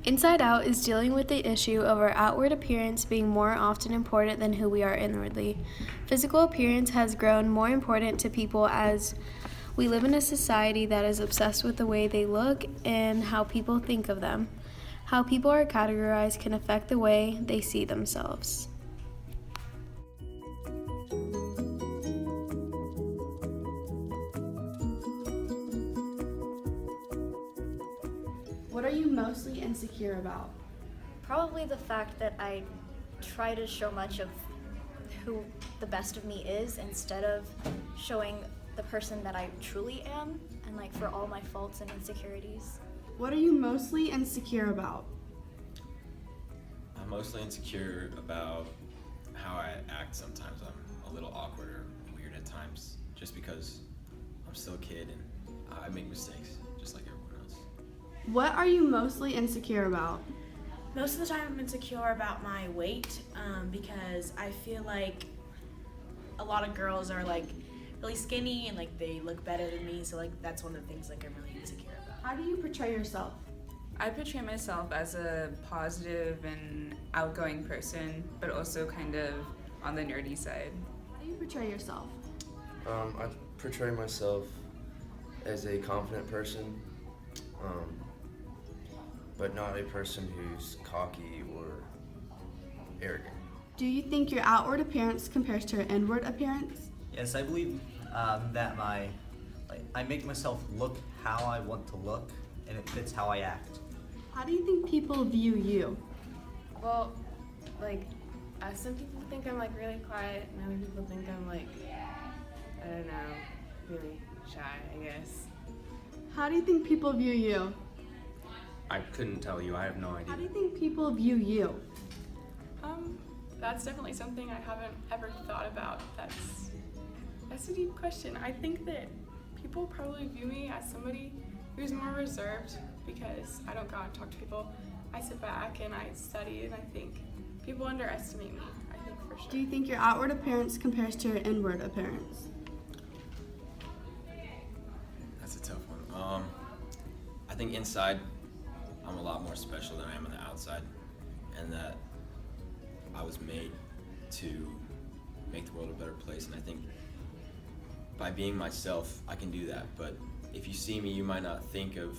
Inside Out is dealing with the issue of our outward appearance being more often important than who we are inwardly. Physical appearance has grown more important to people as we live in a society that is obsessed with the way they look and how people think of them. How people are categorized can affect the way they see themselves. What are you mostly insecure about? Probably the fact that I try to show much of who the best of me is instead of showing the person that I truly am, and like for all my faults and insecurities. What are you mostly insecure about? I'm mostly insecure about how I act sometimes. I'm a little awkward or weird at times just because I'm still a kid and I make mistakes just like everyone else. What are you mostly insecure about? Most of the time I'm insecure about my weight because I feel like a lot of girls are like really skinny and like they look better than me, so like that's one of the things like I'm really insecure about. How do you portray yourself? I portray myself as a positive and outgoing person, but also kind of on the nerdy side. How do you portray yourself? I portray myself as a confident person, but not a person who's cocky or arrogant. Do you think your outward appearance compares to your inward appearance? Yes, I believe that I make myself look how I want to look, and it fits how I act. How do you think people view you? Well, like, some people think I'm like really quiet, and other people think I'm like, I don't know, really shy, I guess. How do you think people view you? I couldn't tell you. I have no idea. How do you think people view you? That's definitely something I haven't ever thought about. That's a deep question. I think that people probably view me as somebody who's more reserved because I don't go out and talk to people. I sit back and I study, and I think people underestimate me, I think for sure. Do you think your outward appearance compares to your inward appearance? That's a tough one. I think inside I'm a lot more special than I am on the outside, and that I was made to make the world a better place, and I think by being myself I can do that. But if you see me, you might not think of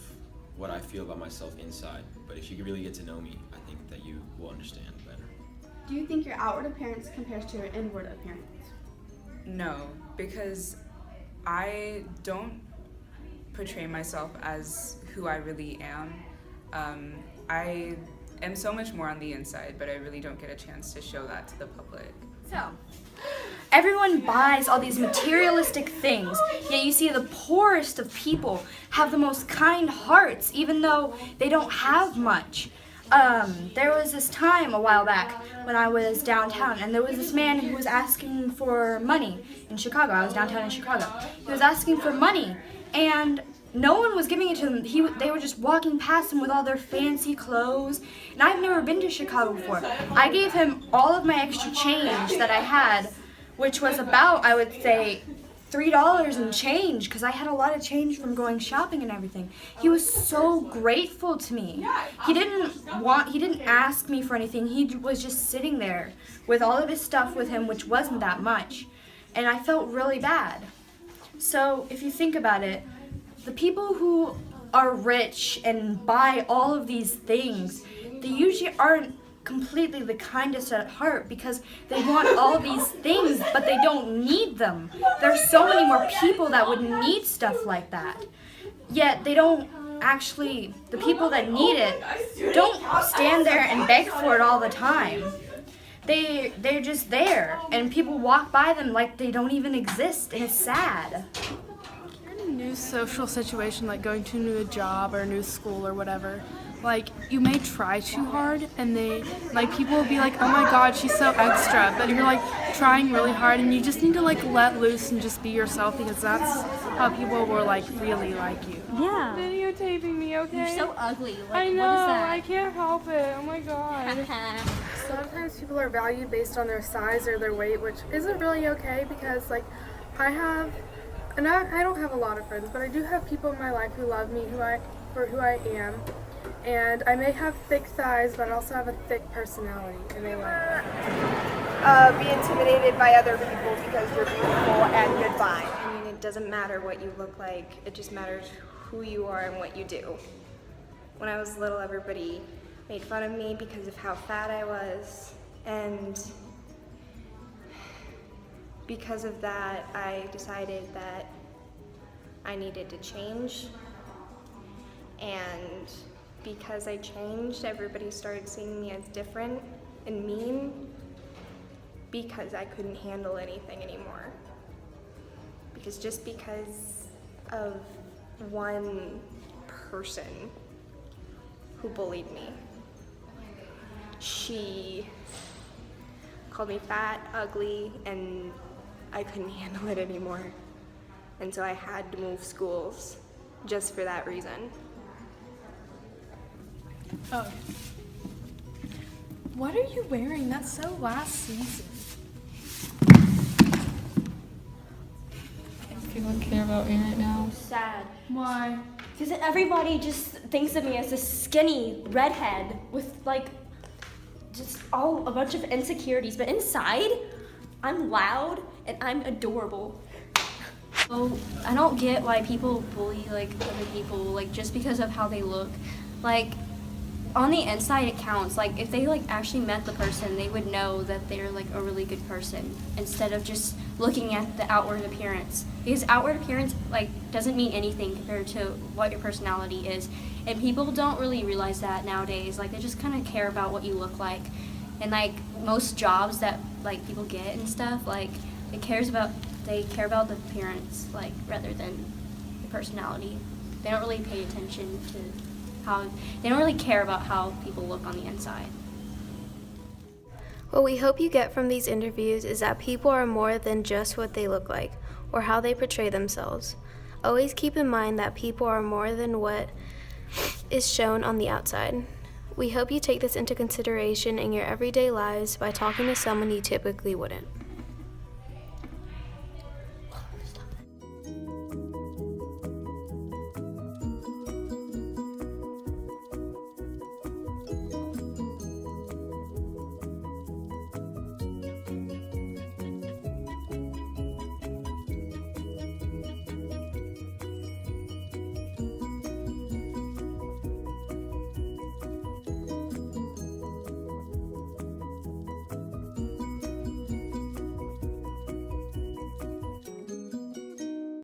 what I feel about myself inside, but if you really get to know me, I think that you will understand better. Do you think your outward appearance compares to your inward appearance? No, because I don't portray myself as who I really am. I am so much more on the inside, but I really don't get a chance to show that to the public. So, everyone buys all these materialistic things, yet you see the poorest of people have the most kind hearts, even though they don't have much. There was this time a while back when I was downtown, and there was this man who was asking for money in Chicago. I was downtown in Chicago. He was asking for money, and no one was giving it to him. They were just walking past him with all their fancy clothes. And I've never been to Chicago before. I gave him all of my extra change that I had, which was about, I would say, $3 and change, because I had a lot of change from going shopping and everything. He was so grateful to me. He didn't ask me for anything. He was just sitting there with all of his stuff with him, which wasn't that much. And I felt really bad. So if you think about it, the people who are rich and buy all of these things, they usually aren't completely the kindest at heart because they want all these things, but they don't need them. There's so many more people that would need stuff like that. Yet they don't actually, the people that need it, don't stand there and beg for it all the time. They're just there, and people walk by them like they don't even exist, and it's sad. New social situation, like going to a new job or a new school or whatever, like you may try too hard and people will be like, oh my god, she's so extra, but you're like trying really hard, and you just need to like let loose and just be yourself, because that's how people will like really like you. Yeah. Videotaping me, okay? You're so ugly. Like, I know, what is that? I can't help it. Oh my god. Sometimes people are valued based on their size or their weight, which isn't really okay, because like I don't have a lot of friends, but I do have people in my life who love me for who I am, And I may have thick thighs, but I also have a thick personality, and they like that. Be intimidated by other people because you're beautiful and goodbye. I mean, it doesn't matter what you look like, it just matters who you are and what you do. When I was little, everybody made fun of me because of how fat I was, and because of that, I decided that I needed to change, and because I changed, everybody started seeing me as different and mean because I couldn't handle anything anymore. Because just because of one person who bullied me, she called me fat, ugly, and I couldn't handle it anymore. And so I had to move schools just for that reason. Oh. What are you wearing? That's so last season. People care about me right now. Sad. Why? Because everybody just thinks of me as a skinny redhead with like just a bunch of insecurities, but inside, I'm loud and I'm adorable. Oh, I don't get why people bully like other people like just because of how they look. Like on the inside it counts. Like if they like actually met the person, they would know that they're like a really good person instead of just looking at the outward appearance. Because outward appearance like doesn't mean anything compared to what your personality is. And people don't really realize that nowadays. Like they just kind of care about what you look like. And like most jobs that like people get and stuff, like they care about the appearance like rather than the personality. They don't really pay attention to they don't really care about how people look on the inside. What we hope you get from these interviews is that people are more than just what they look like or how they portray themselves. Always keep in mind that people are more than what is shown on the outside. We hope you take this into consideration in your everyday lives by talking to someone you typically wouldn't.